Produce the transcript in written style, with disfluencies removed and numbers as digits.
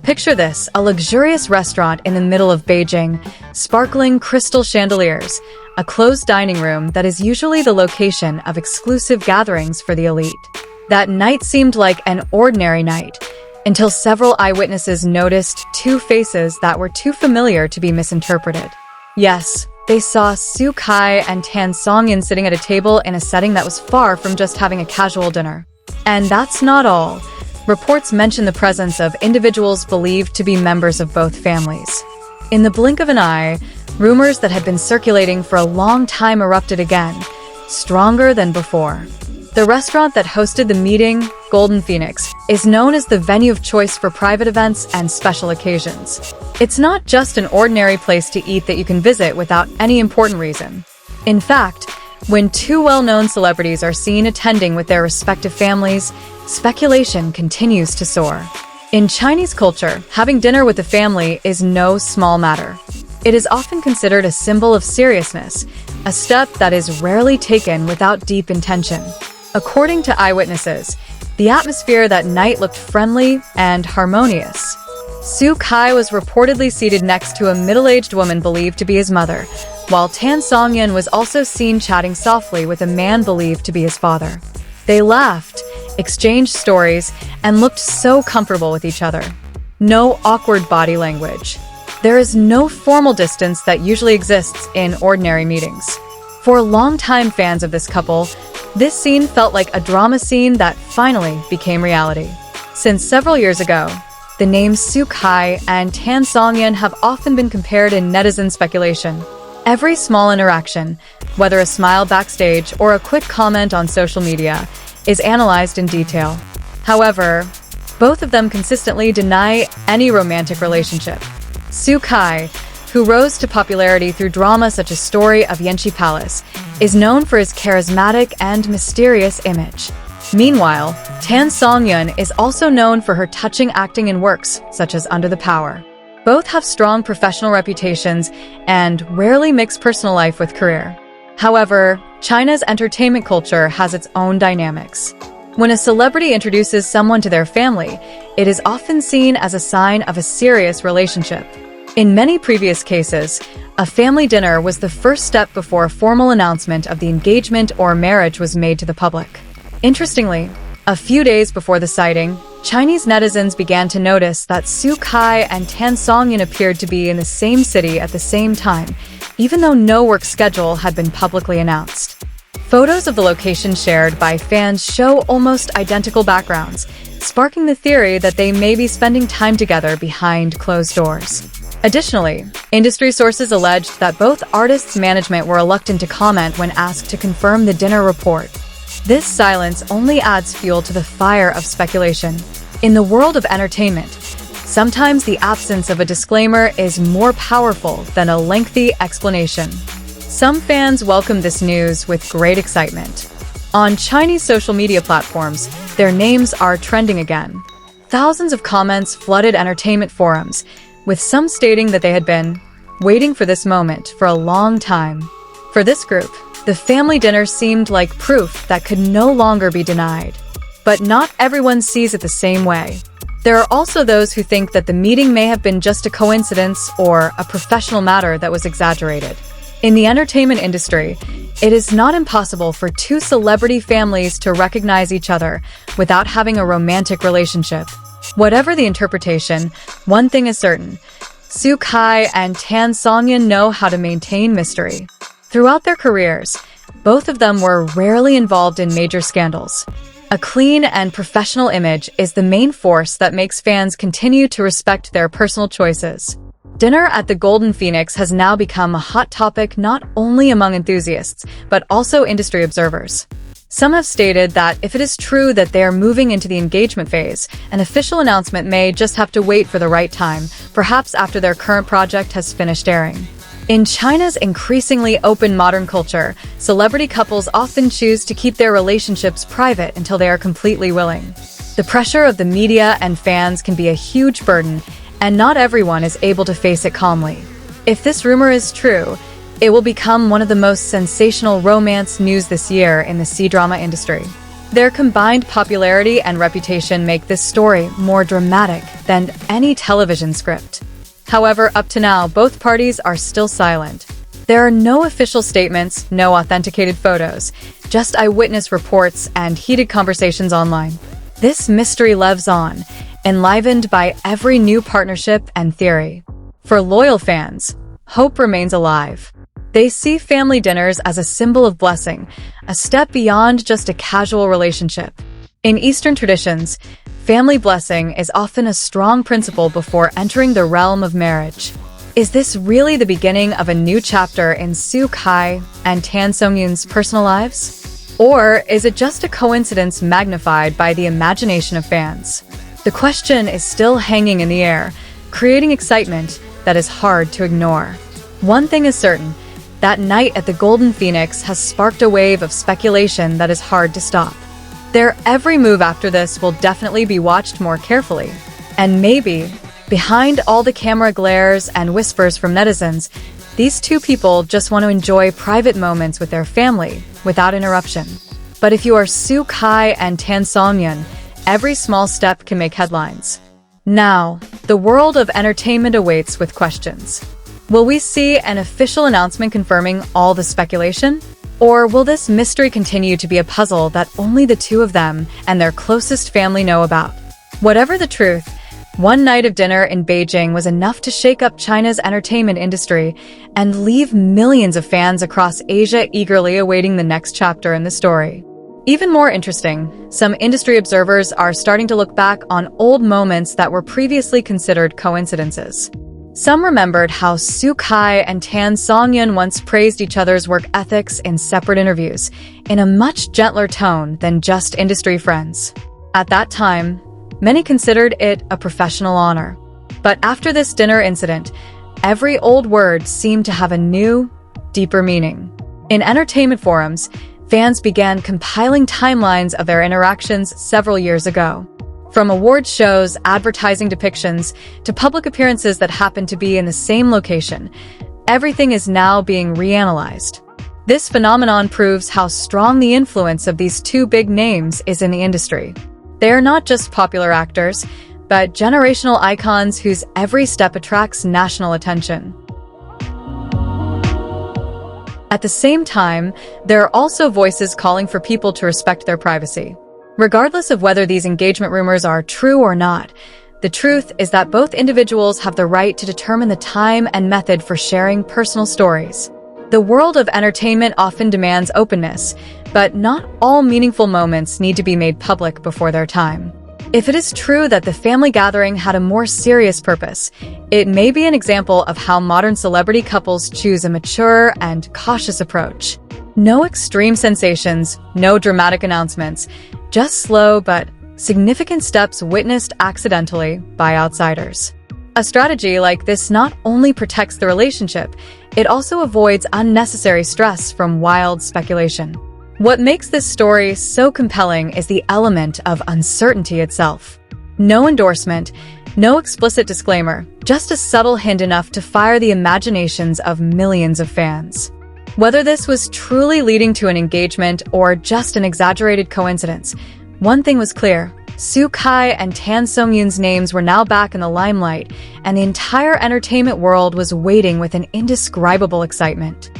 Picture this, a luxurious restaurant in the middle of Beijing, sparkling crystal chandeliers, a closed dining room that is usually the location of exclusive gatherings for the elite. That night seemed like an ordinary night, until several eyewitnesses noticed two faces that were too familiar to be misinterpreted. Yes, they saw Su Kai and Songyun sitting at a table in a setting that was far from just having a casual dinner. And that's not all. Reports mention the presence of individuals believed to be members of both families. In the blink of an eye, rumors that had been circulating for a long time erupted again, stronger than before. The restaurant that hosted the meeting, Golden Phoenix, is known as the venue of choice for private events and special occasions. It's not just an ordinary place to eat that you can visit without any important reason. In fact, when two well-known celebrities are seen attending with their respective families, speculation continues to soar. In Chinese culture, having dinner with the family is no small matter. It is often considered a symbol of seriousness, a step that is rarely taken without deep intention. According to eyewitnesses, the atmosphere that night looked friendly and harmonious. Su Kai was reportedly seated next to a middle-aged woman believed to be his mother, while Songyun was also seen chatting softly with a man believed to be his father. They laughed, exchanged stories, and looked so comfortable with each other. No awkward body language. There is no formal distance that usually exists in ordinary meetings. For longtime fans of this couple, this scene felt like a drama scene that finally became reality. Since several years ago, the names Su Kai and Songyun have often been compared in netizen speculation. Every small interaction, whether a smile backstage or a quick comment on social media, is analyzed in detail. However, both of them consistently deny any romantic relationship. Su Kai, who rose to popularity through drama such as Story of Yanqi Palace, is known for his charismatic and mysterious image. Meanwhile, Songyun is also known for her touching acting in works such as Under the Power. Both have strong professional reputations and rarely mix personal life with career. However, China's entertainment culture has its own dynamics. When a celebrity introduces someone to their family, it is often seen as a sign of a serious relationship. In many previous cases, a family dinner was the first step before a formal announcement of the engagement or marriage was made to the public. Interestingly, a few days before the sighting, Chinese netizens began to notice that Su Kai and Songyun appeared to be in the same city at the same time, even though no work schedule had been publicly announced. Photos of the location shared by fans show almost identical backgrounds, sparking the theory that they may be spending time together behind closed doors. Additionally, industry sources alleged that both artists' management were reluctant to comment when asked to confirm the dinner report. This silence only adds fuel to the fire of speculation. In the world of entertainment, sometimes the absence of a disclaimer is more powerful than a lengthy explanation. Some fans welcome this news with great excitement. On Chinese social media platforms, their names are trending again. Thousands of comments flooded entertainment forums, with some stating that they had been waiting for this moment for a long time. For this group, the family dinner seemed like proof that could no longer be denied. But not everyone sees it the same way. There are also those who think that the meeting may have been just a coincidence or a professional matter that was exaggerated. In the entertainment industry, it is not impossible for two celebrity families to recognize each other without having a romantic relationship. Whatever the interpretation, one thing is certain: Su Kai and Songyun know how to maintain mystery. Throughout their careers, both of them were rarely involved in major scandals. A clean and professional image is the main force that makes fans continue to respect their personal choices. Dinner at the Golden Phoenix has now become a hot topic not only among enthusiasts, but also industry observers. Some have stated that if it is true that they are moving into the engagement phase, an official announcement may just have to wait for the right time, perhaps after their current project has finished airing. In China's increasingly open modern culture, celebrity couples often choose to keep their relationships private until they are completely willing. The pressure of the media and fans can be a huge burden, and not everyone is able to face it calmly. If this rumor is true, it will become one of the most sensational romance news this year in the C-drama industry. Their combined popularity and reputation make this story more dramatic than any television script. However, up to now, both parties are still silent. There are no official statements, no authenticated photos, just eyewitness reports and heated conversations online. This mystery lives on, enlivened by every new partnership and theory. For loyal fans, hope remains alive. They see family dinners as a symbol of blessing, a step beyond just a casual relationship. In Eastern traditions, family blessing is often a strong principle before entering the realm of marriage. Is this really the beginning of a new chapter in Soo Kai and Tan Songyun's personal lives? Or is it just a coincidence magnified by the imagination of fans? The question is still hanging in the air, creating excitement that is hard to ignore. One thing is certain, that night at the Golden Phoenix has sparked a wave of speculation that is hard to stop. Their every move after this will definitely be watched more carefully. And maybe, behind all the camera glares and whispers from netizens, these two people just want to enjoy private moments with their family without interruption. But if you are Soo Kai and Tan Songyun, every small step can make headlines. Now, the world of entertainment awaits with questions. Will we see an official announcement confirming all the speculation? Or will this mystery continue to be a puzzle that only the two of them and their closest family know about? Whatever the truth, one night of dinner in Beijing was enough to shake up China's entertainment industry and leave millions of fans across Asia eagerly awaiting the next chapter in the story. Even more interesting, some industry observers are starting to look back on old moments that were previously considered coincidences. Some remembered how Soo Kai and Tan Songyun once praised each other's work ethics in separate interviews, in a much gentler tone than just industry friends. At that time, many considered it a professional honor. But after this dinner incident, every old word seemed to have a new, deeper meaning. In entertainment forums, fans began compiling timelines of their interactions several years ago. From award shows, advertising depictions, to public appearances that happened to be in the same location, everything is now being reanalyzed. This phenomenon proves how strong the influence of these two big names is in the industry. They are not just popular actors, but generational icons whose every step attracts national attention. At the same time, there are also voices calling for people to respect their privacy. Regardless of whether these engagement rumors are true or not, the truth is that both individuals have the right to determine the time and method for sharing personal stories. The world of entertainment often demands openness, but not all meaningful moments need to be made public before their time. If it is true that the family gathering had a more serious purpose, it may be an example of how modern celebrity couples choose a mature and cautious approach. No extreme sensations, no dramatic announcements, just slow but significant steps witnessed accidentally by outsiders. A strategy like this not only protects the relationship, it also avoids unnecessary stress from wild speculation. What makes this story so compelling is the element of uncertainty itself. No endorsement, no explicit disclaimer, just a subtle hint enough to fire the imaginations of millions of fans. Whether this was truly leading to an engagement or just an exaggerated coincidence, one thing was clear. Soo Kai and Tan Songyun's names were now back in the limelight, and the entire entertainment world was waiting with an indescribable excitement.